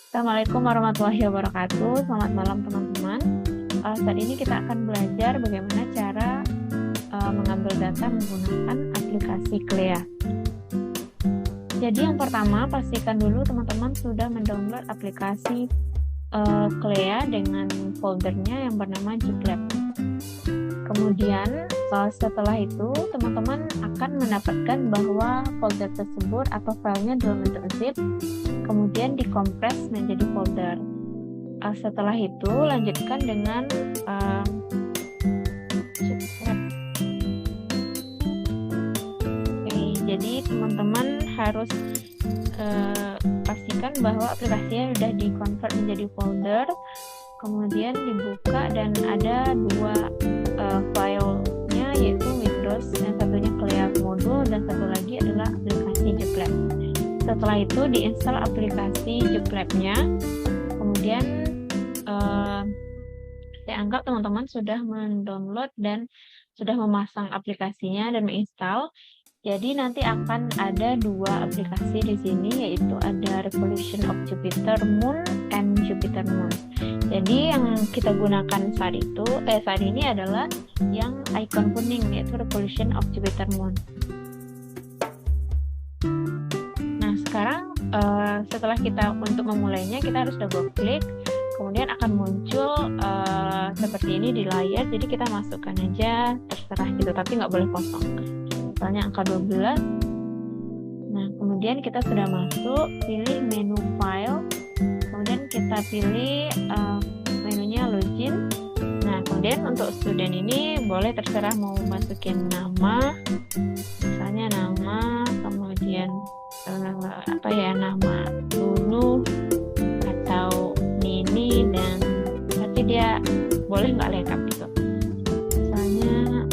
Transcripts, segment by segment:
Assalamualaikum warahmatullahi wabarakatuh. Selamat malam teman-teman. Saat ini kita akan belajar bagaimana cara mengambil data menggunakan aplikasi Clea. Jadi yang pertama, pastikan dulu teman-teman sudah mendownload aplikasi Clea dengan foldernya yang bernama GitLab. Kemudian setelah itu teman-teman akan mendapatkan bahwa folder tersebut atau filenya dalam bentuk zip, kemudian dikompres menjadi folder. Setelah itu lanjutkan dengan jadi teman-teman harus pastikan bahwa aplikasinya sudah dikonvert menjadi folder, kemudian dibuka dan ada dua filenya, yaitu Windows, yang satunya Clea Module dan satu lagi adalah aplikasi GitLab. Setelah itu diinstal aplikasi GitLab-nya, kemudian saya anggap teman-teman sudah mendownload dan sudah memasang aplikasinya dan menginstal. Jadi nanti akan ada dua aplikasi di sini, yaitu ada Revolution of Jupiter Moon and Jupiter Moon. Jadi yang kita gunakan saat ini adalah yang icon kuning, yaitu Revolution of Jupiter Moon. Nah sekarang setelah kita untuk memulainya kita harus double klik, kemudian akan muncul seperti ini di layar. Jadi kita masukkan aja terserah gitu, tapi nggak boleh kosong. Misalnya angka 12. Nah kemudian kita sudah masuk, pilih menu file, kemudian kita pilih menunya login. Nah kemudian untuk student ini boleh terserah mau masukin nama, misalnya nama, kemudian nama Lulu atau Nini, dan nanti dia boleh nggak lengkap gitu. Misalnya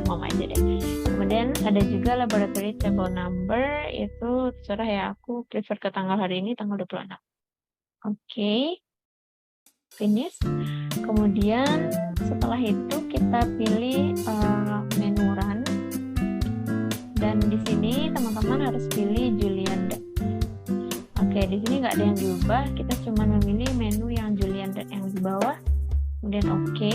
mom aja deh. Kemudian ada juga laboratory table number, itu terserah ya, aku prefer ke tanggal hari ini, tanggal 26. Oke. Finish. Kemudian setelah itu kita pilih menu run, dan di sini teman-teman harus pilih Julian. Oke, di sini nggak ada yang diubah, kita cuma memilih menu yang Julian yang di bawah, kemudian oke.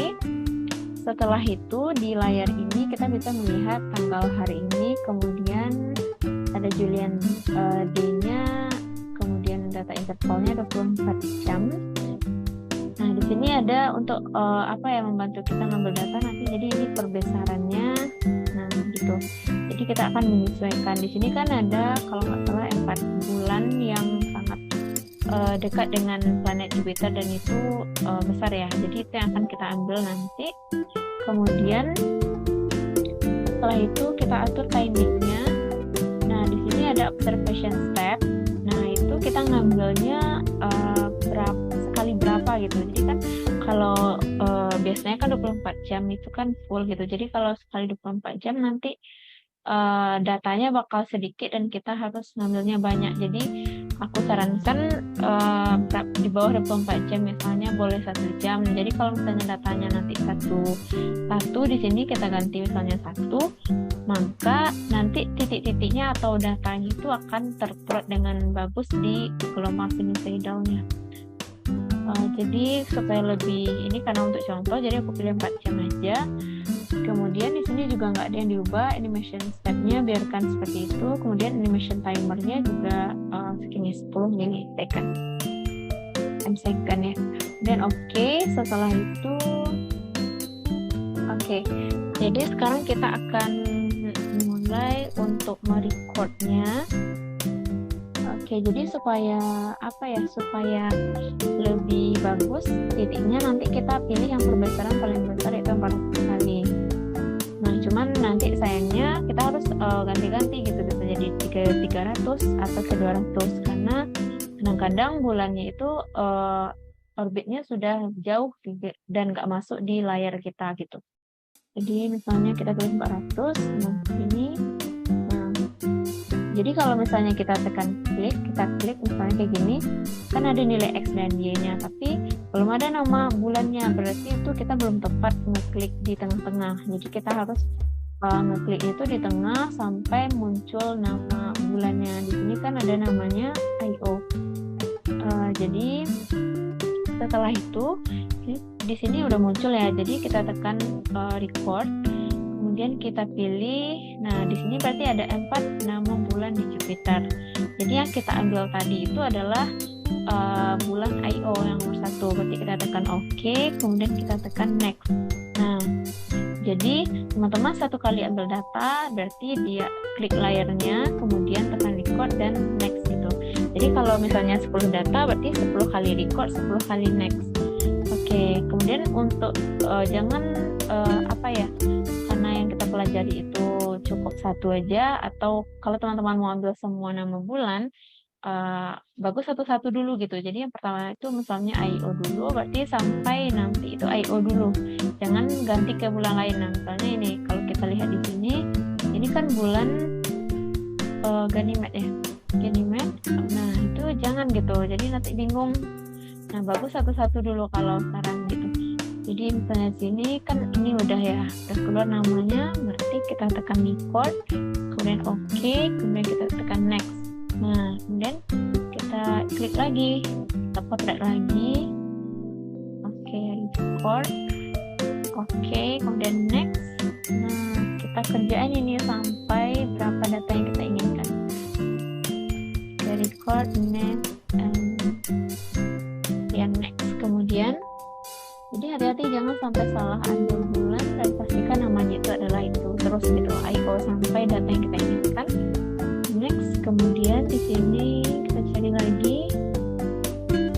Setelah itu di layar ini kita bisa melihat tanggal hari ini, kemudian ada Julian D-nya, kemudian data intervalnya 24 jam. Nah di sini ada untuk membantu kita ngambil data nanti. Jadi ini perbesarannya, nah gitu. Jadi kita akan menyesuaikan. Di sini kan ada kalau nggak salah 4 bulan yang sangat dekat dengan planet Jupiter dan itu besar ya. Jadi itu yang akan kita ambil nanti. Kemudian setelah itu kita atur timingnya. Nah di sini ada observation step. Nah itu kita ngambilnya sekali berapa gitu. Jadi kan kalau biasanya kan 24 jam itu kan full gitu. Jadi kalau sekali 24 jam nanti datanya bakal sedikit dan kita harus ngambilnya banyak. Jadi aku sarankan di bawah 24 jam misalnya boleh 1 jam. Jadi kalau misalnya datanya nanti satu di sini kita ganti misalnya 1, maka nanti titik-titiknya atau datanya itu akan terplot dengan bagus di gelombang sinusoidalnya. Jadi supaya lebih ini, karena untuk contoh jadi aku pilih 4 jam aja. Kemudian di sini juga nggak ada yang diubah, animation stepnya biarkan seperti itu. Kemudian animation timernya juga segini 10 millisecond ya. Dan oke. Setelah itu oke. Jadi sekarang kita akan mulai untuk merecordnya. Oke, jadi supaya lebih bagus titiknya, nanti kita pilih yang perbesaran paling besar, yaitu 400 kali. Nah, cuman nanti sayangnya kita harus ganti-ganti gitu, bisa jadi ke 300 atau ke 200, karena kadang-kadang bulannya itu orbitnya sudah jauh dan nggak masuk di layar kita gitu. Jadi misalnya kita pilih 400, nah ini. Jadi kalau misalnya kita klik misalnya kayak gini, kan ada nilai X dan Y-nya, tapi belum ada nama bulannya, berarti itu kita belum tepat ngeklik di tengah-tengah. Jadi kita harus ngeklik itu di tengah sampai muncul nama bulannya. Di sini kan ada namanya I/O. Jadi setelah itu di sini udah muncul ya. Jadi kita tekan record, kemudian kita pilih. Nah, di sini berarti ada 4 nama bulan di Jupiter. Jadi yang kita ambil tadi itu adalah bulan I/O yang nomor 1. Berarti kita tekan OK, kemudian kita tekan next. Nah, jadi teman-teman satu kali ambil data, berarti dia klik layarnya, kemudian tekan record dan next gitu. Jadi kalau misalnya 10 data, berarti 10 kali record, 10 kali next. Oke, kemudian untuk jangan karena yang kita pelajari itu cukup 1 aja, atau kalau teman-teman mau ambil semua nama bulan, bagus satu-satu dulu gitu. Jadi yang pertama itu misalnya I/O dulu, berarti sampai nanti itu I/O dulu. Jangan ganti ke bulan lain. Nah, misalnya ini kalau kita lihat di sini, ini kan bulan Ganymede ya. Ganymede. Nah, itu jangan gitu. Jadi nanti bingung. Nah, bagus satu-satu dulu kalau sekarang gitu. Jadi misalnya sini kan ini udah keluar namanya, berarti kita tekan record, kemudian OK, kemudian kita tekan next. Nah, kemudian kita klik lagi, kita potret lagi, oke, record, oke, kemudian next. Nah, kita kerjain ini sampai berapa data yang kita inginkan. Oke, record, next, and next. Kemudian, jadi hati-hati jangan sampai salah ambil bulan dan pastikan namanya itu adalah itu. Terus gitu, I/O sampai data yang kita inginkan. Next, kemudian di sini kita cari lagi.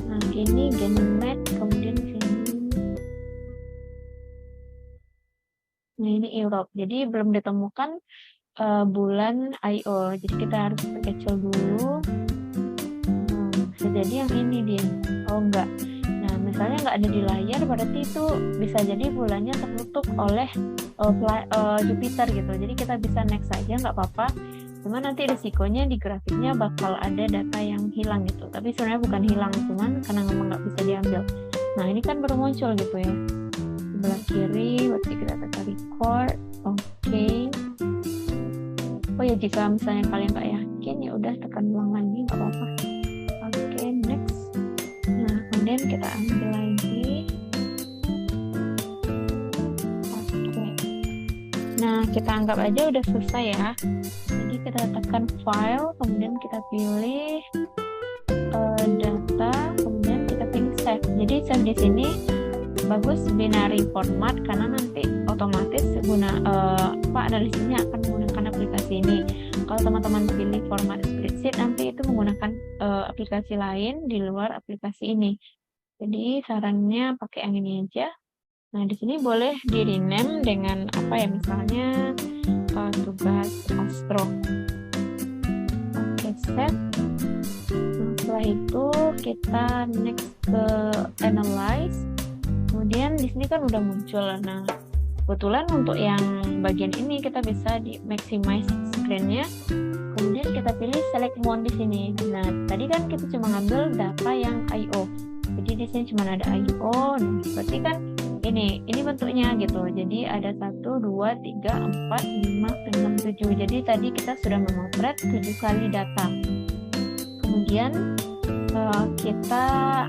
Nah, ini Ganymede, kemudian di sini. Nah, ini Europe. Jadi belum ditemukan bulan I/O. Jadi kita harus kecil dulu. Bisa jadi yang ini dia. Oh enggak. Nah, misalnya nggak ada di layar, berarti itu bisa jadi bulannya tertutup oleh Jupiter gitu. Jadi kita bisa next aja, nggak apa-apa. Cuma nanti risikonya di grafiknya bakal ada data yang hilang gitu. Tapi sebenarnya bukan hilang, cuman karena memang nggak bisa diambil. Nah, ini kan baru muncul gitu ya. Sebelah kiri, berarti kita tekan record, oke. Oh ya, jika misalnya kalian nggak yakin, ya udah tekan ulang lagi, nggak apa-apa. Oke, next. Nah, kemudian kita ambil lagi. Oke. Nah, kita anggap aja udah selesai ya. Jadi kita tekan file, kemudian kita pilih data, kemudian kita pilih save. Jadi save di sini bagus binary format karena nanti otomatis analisisnya akan menggunakan aplikasi ini. Kalau teman-teman pilih format spreadsheet, nanti itu menggunakan aplikasi lain di luar aplikasi ini. Jadi sarannya pakai yang ini aja. Nah, di sini boleh di rename dengan misalnya tugas Astro. Oke, save. Nah, setelah itu kita next ke analyze. Kemudian di sini kan udah muncul. Nah, kebetulan untuk yang bagian ini kita bisa di maximize screen-nya. Kemudian kita pilih select one di sini. Nah, tadi kan kita cuma ngambil data yang I/O. Jadi di sini cuma ada I/O. Nah, berarti kan ini bentuknya gitu. Jadi ada 1, 2, 3, 4, 5, 6, 7. Jadi tadi kita sudah memotret 7 kali data. Kemudian kita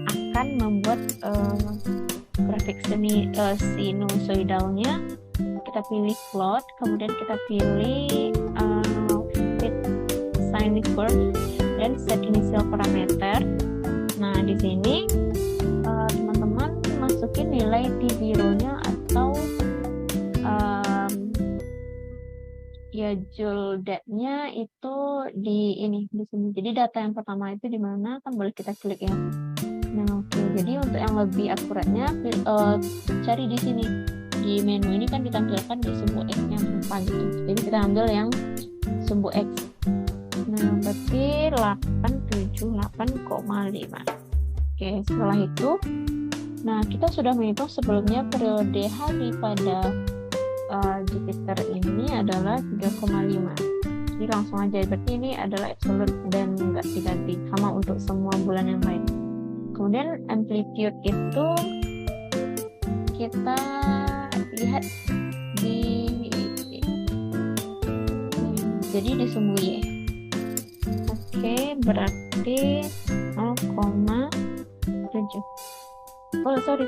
akan membuat grafik sinusoidalnya. Kita pilih plot, kemudian kita pilih fit sine curve dan set initial parameter. Nah, di sini teman-teman masukin nilai T0-nya atau joule depth-nya itu di sini. Jadi data yang pertama itu di mana kan boleh kita klik ya. Nah, oke. Jadi untuk yang lebih akuratnya cari di sini. Di menu ini kan ditampilkan di sumbu X-nya berapa gitu. Jadi kita ambil yang sumbu X. Nah, berarti 878,5. Oke, setelah itu nah, kita sudah menghitung sebelumnya periode hari pada Jupiter ini adalah 3,5. Jadi langsung aja, berarti ini adalah absolute dan nggak diganti, sama untuk semua bulan yang lain. Kemudian amplitude itu kita lihat jadi di sumbu Y. Oke, berarti berarti 0,7. Oh sorry,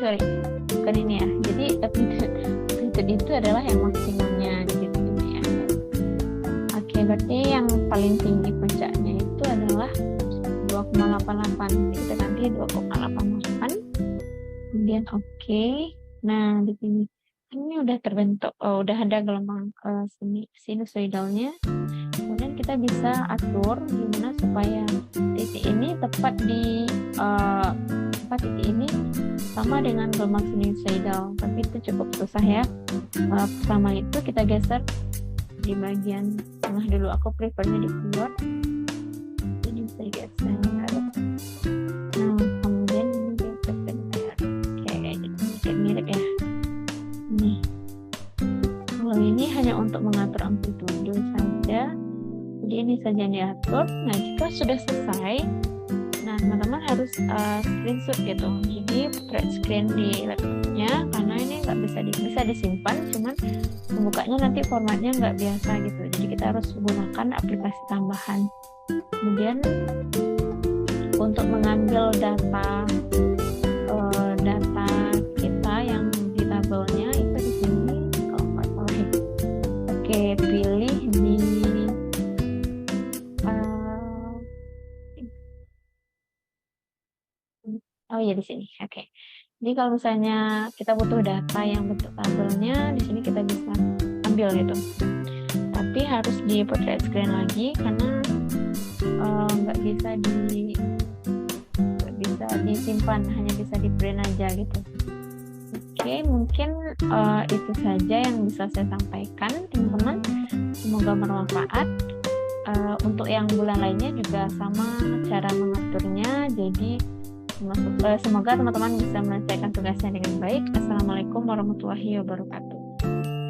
bukan ini ya. Jadi amplitude itu adalah yang maksimumnya gitu ya. Oke, berarti yang paling tinggi puncaknya itu adalah 2,88. Jadi kita ganti 2,88. Kemudian oke. Nah di sini ini udah terbentuk, udah ada gelombang sinusoidalnya. Kemudian kita bisa atur gimana supaya titik ini tepat di titik ini sama dengan gelombang sinusoidal, tapi itu cukup susah ya. Pertama itu kita geser di bagian tengah dulu. Aku prefernya di keluar, jadi saya geser. Nah kemudian ini geser ke dalam. Oke, jadi mirip ya. Nih, kalau ini hanya untuk mengatur amplitude saja. Jadi ini saja yang diatur. Nah jika sudah selesai, nah teman-teman harus screenshot gitu. Jadi print screen di laptopnya, karena ini nggak bisa disimpan, cuman membukanya nanti formatnya nggak biasa gitu. Jadi kita harus gunakan aplikasi tambahan. Kemudian untuk mengambil data kita yang di tabelnya itu di sini kalau nggak salah. Oke, pilih di oh ya di sini. Oke. Jadi kalau misalnya kita butuh data yang bentuk tabelnya, di sini kita bisa ambil gitu. Tapi harus di portrait screen lagi karena nggak bisa disimpan, hanya bisa di print aja gitu. Oke, mungkin itu saja yang bisa saya sampaikan, teman-teman. Semoga bermanfaat. Untuk yang bulan lainnya juga sama cara mengaturnya. Jadi semoga teman-teman bisa menyelesaikan tugasnya dengan baik. Assalamualaikum warahmatullahi wabarakatuh.